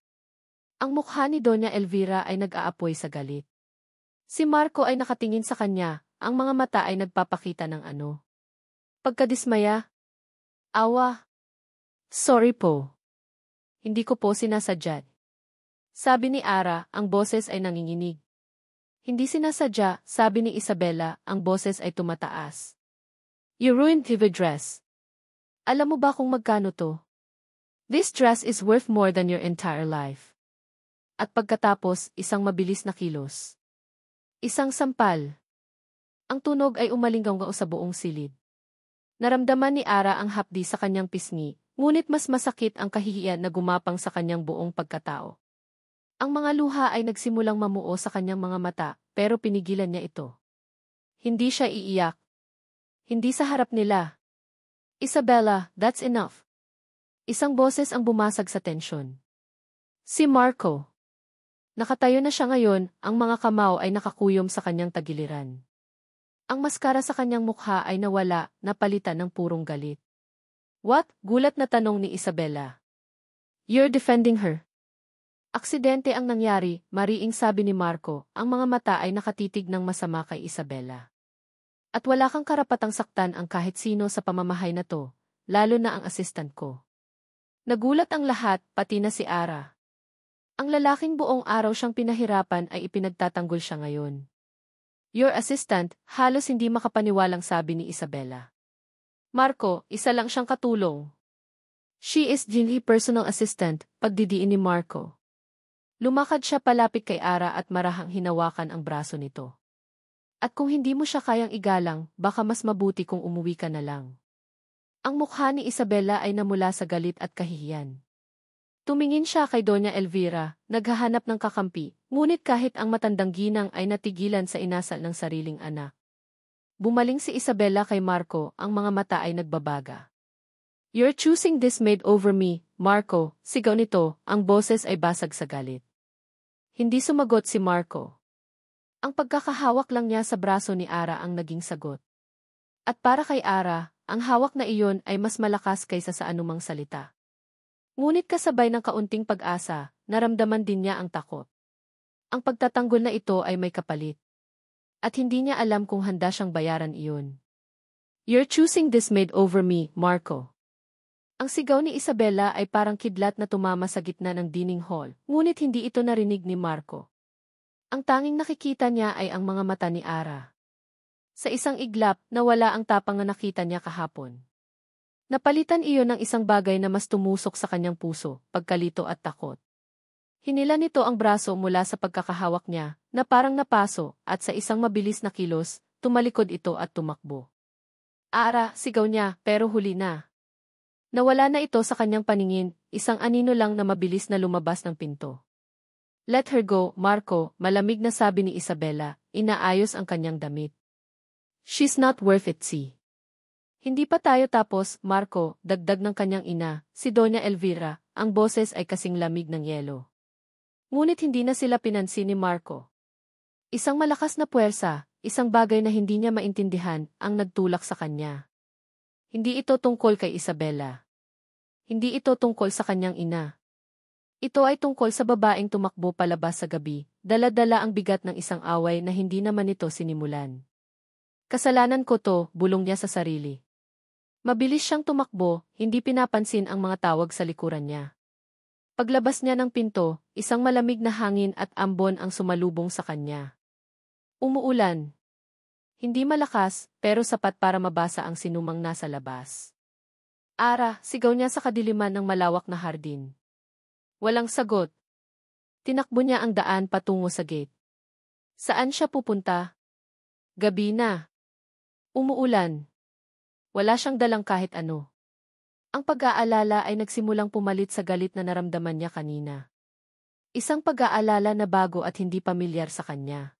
Ang mukha ni Doña Elvira ay nag-aapoy sa galit. Si Marco ay nakatingin sa kanya, ang mga mata ay nagpapakita ng ano. Pagkadismaya. Awa. Sorry po. Hindi ko po sinasadya. Sabi ni Ara, ang boses ay nanginginig. Hindi sinasadya, sabi ni Isabela, ang boses ay tumataas. You ruined the dress. Alam mo ba kung magkano to? This dress is worth more than your entire life. At pagkatapos, isang mabilis na kilos. Isang sampal. Ang tunog ay umalinggaw sa buong silid. Naramdaman ni Ara ang hapdi sa kanyang pisngi, ngunit mas masakit ang kahihiyan na gumapang sa kanyang buong pagkatao. Ang mga luha ay nagsimulang mamuo sa kanyang mga mata, pero pinigilan niya ito. Hindi siya iiyak. Hindi sa harap nila. Isabella, that's enough. Isang boses ang bumasag sa tensyon. Si Marco. Nakatayo na siya ngayon, ang mga kamao ay nakakuyom sa kanyang tagiliran. Ang maskara sa kanyang mukha ay nawala, napalitan ng purong galit. What? Gulat na tanong ni Isabella. You're defending her. Aksidente ang nangyari, mariing sabi ni Marco, ang mga mata ay nakatitig ng masama kay Isabella. At wala kang karapatang saktan ang kahit sino sa pamamahay na to, lalo na ang assistant ko. Nagulat ang lahat, pati na si Ara. Ang lalaking buong araw siyang pinahirapan ay ipinagtatanggol siya ngayon. Your assistant, halos hindi makapaniwalang sabi ni Isabella. Marco, isa lang siyang katulong. She is Jinhee personal assistant, pagdidiin ni Marco. Lumakad siya palapit kay Ara at marahang hinawakan ang braso nito. At kung hindi mo siya kayang igalang, baka mas mabuti kung umuwi ka na lang. Ang mukha ni Isabella ay namula sa galit at kahihiyan. Tumingin siya kay Doña Elvira, naghahanap ng kakampi, ngunit kahit ang matandang ginang ay natigilan sa inasal ng sariling anak. Bumaling si Isabella kay Marco, ang mga mata ay nagbabaga. You're choosing this maid over me, Marco, sigaw nito, ang boses ay basag sa galit. Hindi sumagot si Marco. Ang pagkakahawak lang niya sa braso ni Ara ang naging sagot. At para kay Ara, ang hawak na iyon ay mas malakas kaysa sa anumang salita. Ngunit kasabay ng kaunting pag-asa, naramdaman din niya ang takot. Ang pagtatanggol na ito ay may kapalit. At hindi niya alam kung handa siyang bayaran iyon. You're choosing this maid over me, Marco. Ang sigaw ni Isabella ay parang kidlat na tumama sa gitna ng dining hall, ngunit hindi ito narinig ni Marco. Ang tanging nakikita niya ay ang mga mata ni Ara. Sa isang iglap, nawala ang tapang na nakita niya kahapon. Napalitan iyon ng isang bagay na mas tumusok sa kanyang puso, pagkalito at takot. Hinila nito ang braso mula sa pagkakahawak niya, na parang napaso, at sa isang mabilis na kilos, tumalikod ito at tumakbo. Ara, sigaw niya, pero huli na. Nawala na ito sa kanyang paningin, isang anino lang na mabilis na lumabas ng pinto. Let her go, Marco, malamig na sabi ni Isabella, inaayos ang kanyang damit. She's not worth it, see. Hindi pa tayo tapos, Marco, dagdag ng kanyang ina, si Doña Elvira, ang boses ay kasing lamig ng yelo. Ngunit hindi na sila pinansin ni Marco. Isang malakas na puwersa, isang bagay na hindi niya maintindihan, ang nagtulak sa kanya. Hindi ito tungkol kay Isabella. Hindi ito tungkol sa kanyang ina. Ito ay tungkol sa babaeng tumakbo palabas sa gabi, dala-dala ang bigat ng isang away na hindi naman ito sinimulan. Kasalanan ko to, bulong niya sa sarili. Mabilis siyang tumakbo, hindi pinapansin ang mga tawag sa likuran niya. Paglabas niya ng pinto, isang malamig na hangin at ambon ang sumalubong sa kanya. Umuulan. Hindi malakas, pero sapat para mabasa ang sinumang nasa labas. Ara, sigaw niya sa kadiliman ng malawak na hardin. Walang sagot. Tinakbo niya ang daan patungo sa gate. Saan siya pupunta? Gabi na. Umuulan. Wala siyang dalang kahit ano. Ang pag-aalala ay nagsimulang pumalit sa galit na naramdaman niya kanina. Isang pag-aalala na bago at hindi pamilyar sa kanya.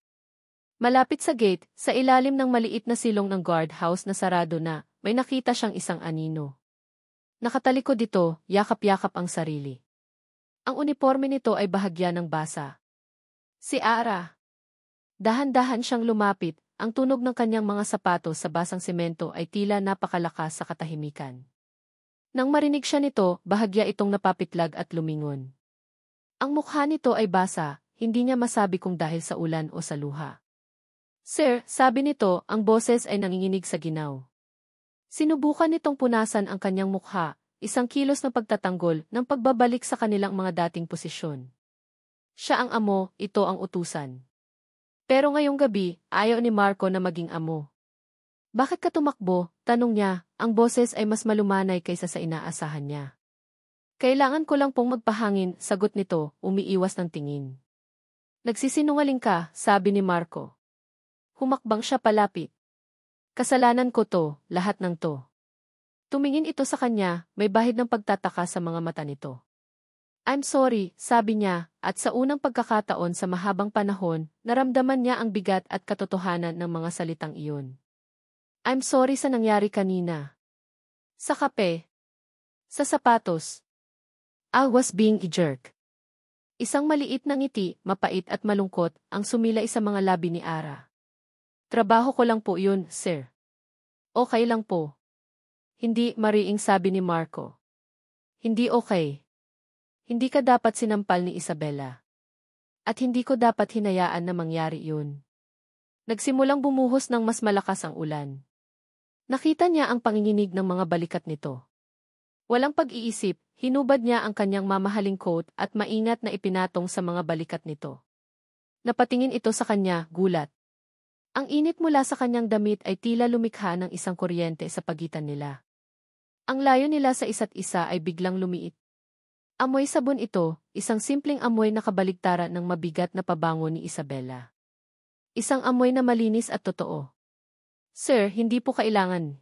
Malapit sa gate, sa ilalim ng maliit na silong ng guardhouse na sarado na, may nakita siyang isang anino. Nakatalikod dito, yakap-yakap ang sarili. Ang uniforme nito ay bahagya ng basa. Si Ara. Dahan-dahan siyang lumapit, ang tunog ng kanyang mga sapatos sa basang semento ay tila napakalakas sa katahimikan. Nang marinig siya nito, bahagya itong napapitlag at lumingon. Ang mukha nito ay basa, hindi niya masabi kung dahil sa ulan o sa luha. Sir, sabi nito, ang boses ay nanginginig sa ginaw. Sinubukan nitong punasan ang kanyang mukha, isang kilos na pagtatanggol ng pagbabalik sa kanilang mga dating posisyon. Siya ang amo, ito ang utusan. Pero ngayong gabi, ayaw ni Marco na maging amo. Bakit ka tumakbo? Tanong niya, ang boses ay mas malumanay kaysa sa inaasahan niya. Kailangan ko lang pong magpahangin, sagot nito, umiiwas ng tingin. Nagsisinungaling ka, sabi ni Marco. Humakbang siya palapit. Kasalanan ko to, lahat ng to. Tumingin ito sa kanya, may bahid ng pagtataka sa mga mata nito. I'm sorry, sabi niya, at sa unang pagkakataon sa mahabang panahon, naramdaman niya ang bigat at katotohanan ng mga salitang iyon. I'm sorry sa nangyari kanina. Sa kape. Sa sapatos. I was being a jerk. Isang maliit na ngiti, mapait at malungkot, ang sumilay sa mga labi ni Ara. Trabaho ko lang po yun, sir. Okay lang po. Hindi, mariing sabi ni Marco. Hindi okay. Hindi ka dapat sinampal ni Isabela. At hindi ko dapat hinayaan na mangyari yun. Nagsimulang bumuhos ng mas malakas ang ulan. Nakita niya ang panginginig ng mga balikat nito. Walang pag-iisip, hinubad niya ang kanyang mamahaling coat at maingat na ipinatong sa mga balikat nito. Napatingin ito sa kanya, gulat. Ang init mula sa kanyang damit ay tila lumikha ng isang kuryente sa pagitan nila. Ang layo nila sa isa't isa ay biglang lumiit. Amoy sabon ito, isang simpleng amoy na kabaligtaran ng mabigat na pabango ni Isabela. Isang amoy na malinis at totoo. Sir, hindi po kailangan.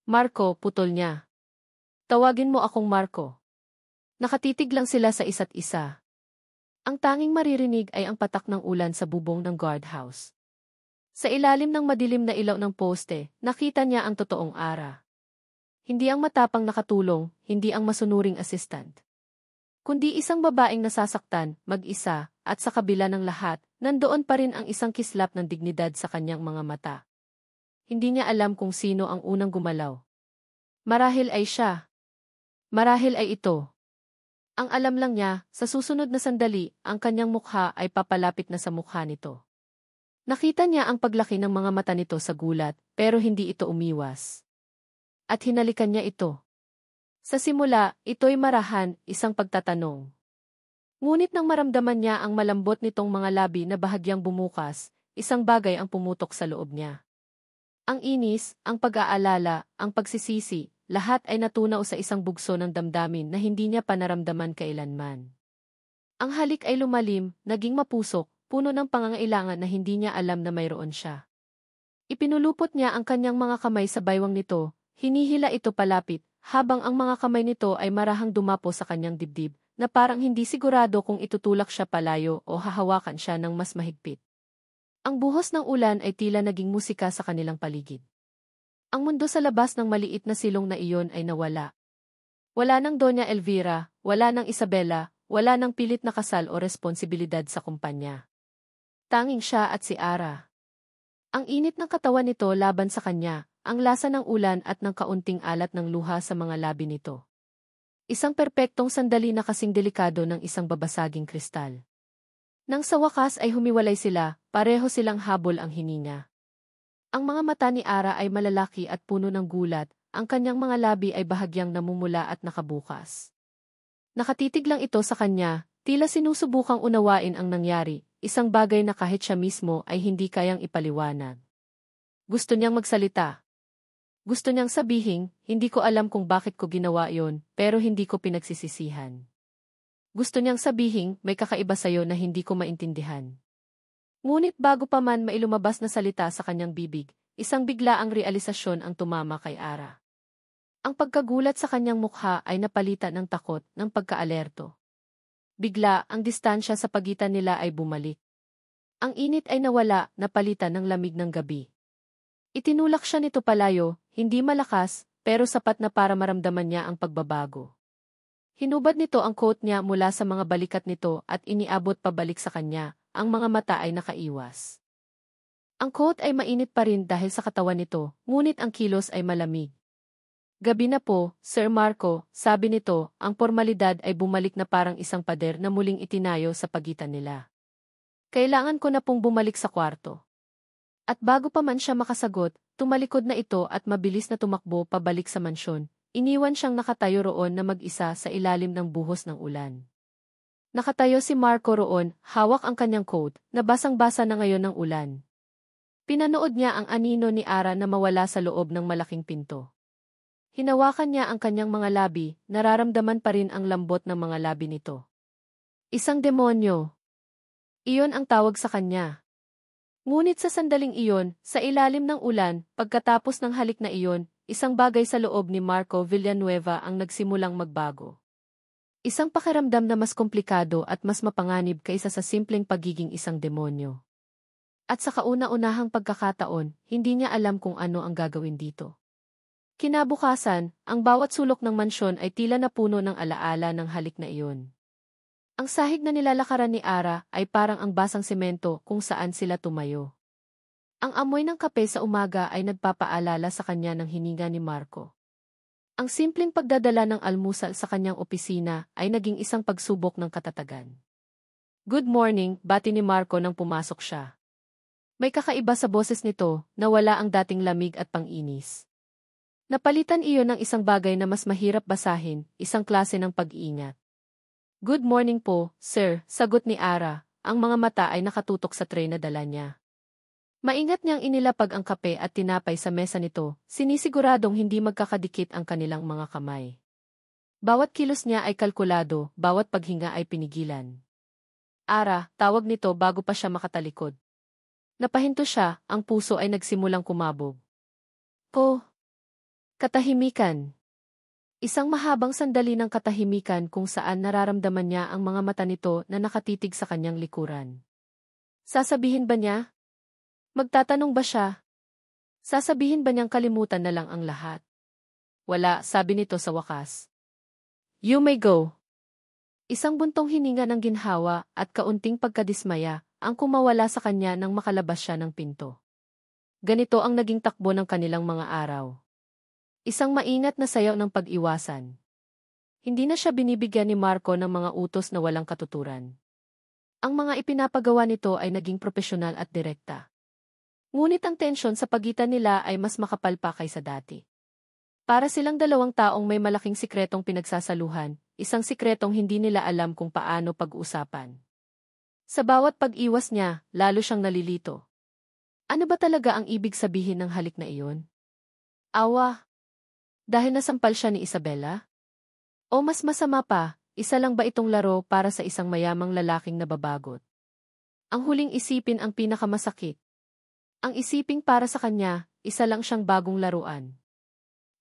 Marco, putol niya. Tawagin mo akong Marco. Nakatitig lang sila sa isa't isa. Ang tanging maririnig ay ang patak ng ulan sa bubong ng guardhouse. Sa ilalim ng madilim na ilaw ng poste, nakita niya ang totoong Ara. Hindi ang matapang nakatulong, hindi ang masunuring assistant. Kundi isang babaeng nasasaktan, mag-isa, at sa kabila ng lahat, nandoon pa rin ang isang kislap ng dignidad sa kanyang mga mata. Hindi niya alam kung sino ang unang gumalaw. Marahil ay siya. Marahil ay ito. Ang alam lang niya, sa susunod na sandali, ang kanyang mukha ay papalapit na sa mukha nito. Nakita niya ang paglaki ng mga mata nito sa gulat, pero hindi ito umiwas. At hinalikan niya ito. Sa simula, ito'y marahan, isang pagtatanong. Ngunit nang maramdaman niya ang malambot nitong mga labi na bahagyang bumukas, isang bagay ang pumutok sa loob niya. Ang inis, ang pag-aalala, ang pagsisisi, lahat ay natunaw sa isang bugso ng damdamin na hindi niya pa naramdaman kailanman. Ang halik ay lumalim, naging mapusok, puno ng pangangailangan na hindi niya alam na mayroon siya. Ipinulupot niya ang kanyang mga kamay sa baywang nito, hinihila ito palapit, habang ang mga kamay nito ay marahang dumapo sa kanyang dibdib, na parang hindi sigurado kung itutulak siya palayo o hahawakan siya ng mas mahigpit. Ang buhos ng ulan ay tila naging musika sa kanilang paligid. Ang mundo sa labas ng maliit na silong na iyon ay nawala. Wala ng Doña Elvira, wala ng Isabela, wala ng pilit na kasal o responsibilidad sa kumpanya. Tanging siya at si Ara. Ang init ng katawan nito laban sa kanya, ang lasa ng ulan at ng kaunting alat ng luha sa mga labi nito. Isang perpektong sandali na kasing delikado ng isang babasaging kristal. Nang sa wakas ay humiwalay sila, pareho silang habol ang hininga. Ang mga mata ni Ara ay malalaki at puno ng gulat, ang kanyang mga labi ay bahagyang namumula at nakabukas. Nakatitig lang ito sa kanya, tila sinusubukang unawain ang nangyari, isang bagay na kahit siya mismo ay hindi kayang ipaliwanag. Gusto niyang magsalita. Gusto niyang sabihin, hindi ko alam kung bakit ko ginawa yon, pero hindi ko pinagsisisihan. Gusto niyang sabihin, may kakaiba sa'yo na hindi ko maintindihan. Ngunit bago pa man mailumabas na salita sa kanyang bibig, isang biglaang realisasyon ang tumama kay Ara. Ang pagkagulat sa kanyang mukha ay napalitan ng takot, ng pagkaalerto. Bigla, ang distansya sa pagitan nila ay bumalik. Ang init ay nawala, napalitan ng lamig ng gabi. Itinulak siya nito palayo, hindi malakas, pero sapat na para maramdaman niya ang pagbabago. Hinubad nito ang coat niya mula sa mga balikat nito at iniabot pabalik sa kanya, ang mga mata ay nakaiwas. Ang coat ay mainit pa rin dahil sa katawan nito, ngunit ang kilos ay malamig. Gabi na po, Sir Marco, sabi nito, ang formalidad ay bumalik na parang isang pader na muling itinayo sa pagitan nila. Kailangan ko na pong bumalik sa kwarto. At bago pa man siya makasagot, tumalikod na ito at mabilis na tumakbo pabalik sa mansyon. Iniwan siyang nakatayo roon na mag-isa sa ilalim ng buhos ng ulan. Nakatayo si Marco roon, hawak ang kanyang coat, na basang-basa na ngayon ng ulan. Pinanood niya ang anino ni Ara na mawala sa loob ng malaking pinto. Hinawakan niya ang kanyang mga labi, nararamdaman pa rin ang lambot ng mga labi nito. Isang demonyo. Iyon ang tawag sa kanya. Ngunit sa sandaling iyon, sa ilalim ng ulan, pagkatapos ng halik na iyon, isang bagay sa loob ni Marco Villanueva ang nagsimulang magbago. Isang pakiramdam na mas komplikado at mas mapanganib kaysa sa simpleng pagiging isang demonyo. At sa kauna-unahang pagkakataon, hindi niya alam kung ano ang gagawin dito. Kinabukasan, ang bawat sulok ng mansyon ay tila na puno ng alaala ng halik na iyon. Ang sahig na nilalakaran ni Ara ay parang ang basang semento kung saan sila tumayo. Ang amoy ng kape sa umaga ay nagpapaalala sa kanya ng hininga ni Marco. Ang simpleng pagdadala ng almusal sa kanyang opisina ay naging isang pagsubok ng katatagan. Good morning, bati ni Marco nang pumasok siya. May kakaiba sa boses nito na wala ang dating lamig at pang-inis. Napalitan iyon ng isang bagay na mas mahirap basahin, isang klase ng pag-iingat. Good morning po, sir, sagot ni Ara, ang mga mata ay nakatutok sa tray na dala niya. Maingat niyang inilapag ang kape at tinapay sa mesa nito, sinisiguradong hindi magkakadikit ang kanilang mga kamay. Bawat kilos niya ay kalkulado, bawat paghinga ay pinigilan. Ara, tawag nito bago pa siya makatalikod. Napahinto siya, ang puso ay nagsimulang kumabog. Katahimikan. Isang mahabang sandali ng katahimikan kung saan nararamdaman niya ang mga mata nito na nakatitig sa kanyang likuran. Sasabihin ba niya? Magtatanong ba siya? Sasabihin ba niyang kalimutan na lang ang lahat? Wala, sabi nito sa wakas. You may go. Isang buntong hininga ng ginhawa at kaunting pagkadismaya ang kumawala sa kanya nang makalabas siya ng pinto. Ganito ang naging takbo ng kanilang mga araw. Isang maingat na sayaw ng pag-iwasan. Hindi na siya binibigyan ni Marco ng mga utos na walang katuturan. Ang mga ipinapagawa nito ay naging propesyonal at direkta. Ngunit ang tensyon sa pagitan nila ay mas makapal pa kaysa dati. Para silang dalawang taong may malaking sikretong pinagsasaluhan, isang sikretong hindi nila alam kung paano pag-uusapan. Sa bawat pag-iwas niya, lalo siyang nalilito. Ano ba talaga ang ibig sabihin ng halik na iyon? Awa. Dahil nasampal siya ni Isabela? O mas masama pa, isa lang ba itong laro para sa isang mayamang lalaking nababagot? Ang huling isipin ang pinakamasakit. Ang isiping para sa kanya, isa lang siyang bagong laruan.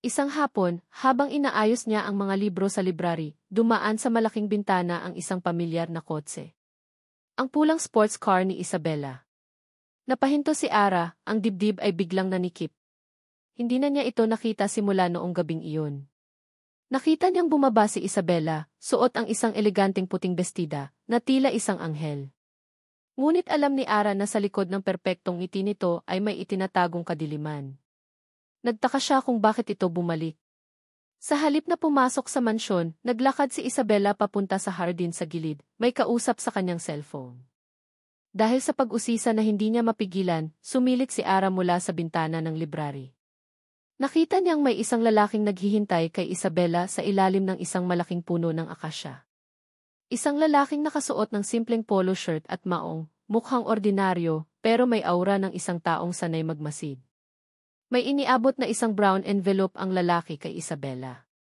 Isang hapon, habang inaayos niya ang mga libro sa library, dumaan sa malaking bintana ang isang pamilyar na kotse. Ang pulang sports car ni Isabela. Napahinto si Ara, ang dibdib ay biglang nanikip. Hindi na niya ito nakita simula noong gabing iyon. Nakita niyang bumaba si Isabela, suot ang isang eleganteng puting bestida, na tila isang anghel. Ngunit alam ni Ara na sa likod ng perpektong ngiti nito ay may itinatagong kadiliman. Nagtaka siya kung bakit ito bumalik. Sa halip na pumasok sa mansyon, naglakad si Isabela papunta sa hardin sa gilid, may kausap sa kanyang cellphone. Dahil sa pag-usisa na hindi niya mapigilan, sumilit si Ara mula sa bintana ng library. Nakita niyang may isang lalaking naghihintay kay Isabela sa ilalim ng isang malaking puno ng akasya. Isang lalaking nakasuot ng simpleng polo shirt at maong, mukhang ordinaryo, pero may aura ng isang taong sanay magmasid. May iniabot na isang brown envelope ang lalaki kay Isabela.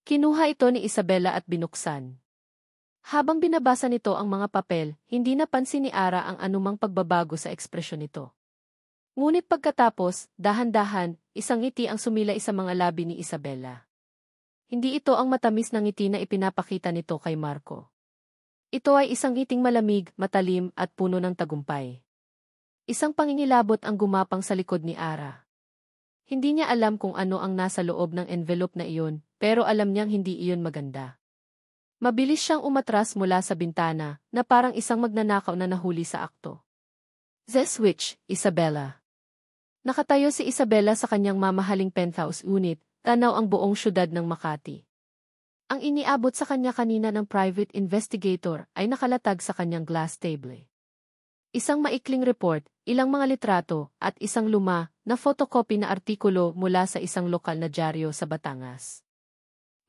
Kinuha ito ni Isabela at binuksan. Habang binabasa nito ang mga papel, hindi napansin ni Ara ang anumang pagbabago sa ekspresyon nito. Ngunit pagkatapos, dahan-dahan, isang ngiti ang sumilay sa mga labi ni Isabela. Hindi ito ang matamis na ngiti na ipinapakita nito kay Marco. Ito ay isang ngiting malamig, matalim at puno ng tagumpay. Isang pangingilabot ang gumapang sa likod ni Ara. Hindi niya alam kung ano ang nasa loob ng envelope na iyon, pero alam niyang hindi iyon maganda. Mabilis siyang umatras mula sa bintana, na parang isang magnanakaw na nahuli sa akto. The switch, Isabela. Nakatayo si Isabela sa kanyang mamahaling penthouse unit, tanaw ang buong syudad ng Makati. Ang iniabot sa kanya kanina ng private investigator ay nakalatag sa kanyang glass table. Isang maikling report, ilang mga litrato, at isang luma na photocopy na artikulo mula sa isang lokal na dyaryo sa Batangas.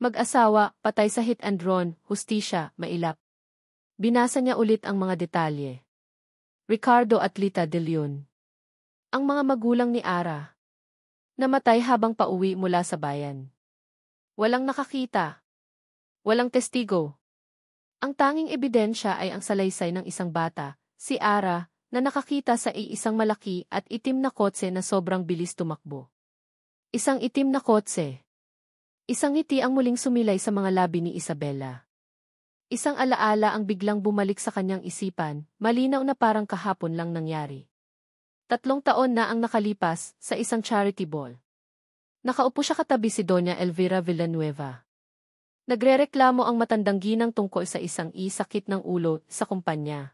Mag-asawa, patay sa hit and run, hustisya, mailap. Binasa niya ulit ang mga detalye. Ricardo at Lita de Leon. Ang mga magulang ni Ara namatay habang pauwi mula sa bayan. Walang nakakita. Walang testigo. Ang tanging ebidensya ay ang salaysay ng isang bata, si Ara, na nakakita sa isang malaki at itim na kotse na sobrang bilis tumakbo. Isang itim na kotse. Isang ngiti ang muling sumilay sa mga labi ni Isabela. Isang alaala ang biglang bumalik sa kanyang isipan, malinaw na parang kahapon lang nangyari. 3 taon na ang nakalipas sa isang charity ball. Nakaupo siya katabi si Doña Elvira Villanueva. Nagrereklamo ang matandang ginang tungkol sa isang sakit ng ulo sa kumpanya.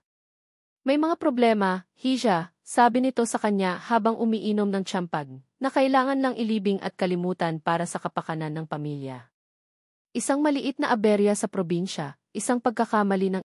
May mga problema, Hija, sabi nito sa kanya habang umiinom ng tsampag, na kailangan lang ilibing at kalimutan para sa kapakanan ng pamilya. Isang maliit na aberya sa probinsya, isang pagkakamali ng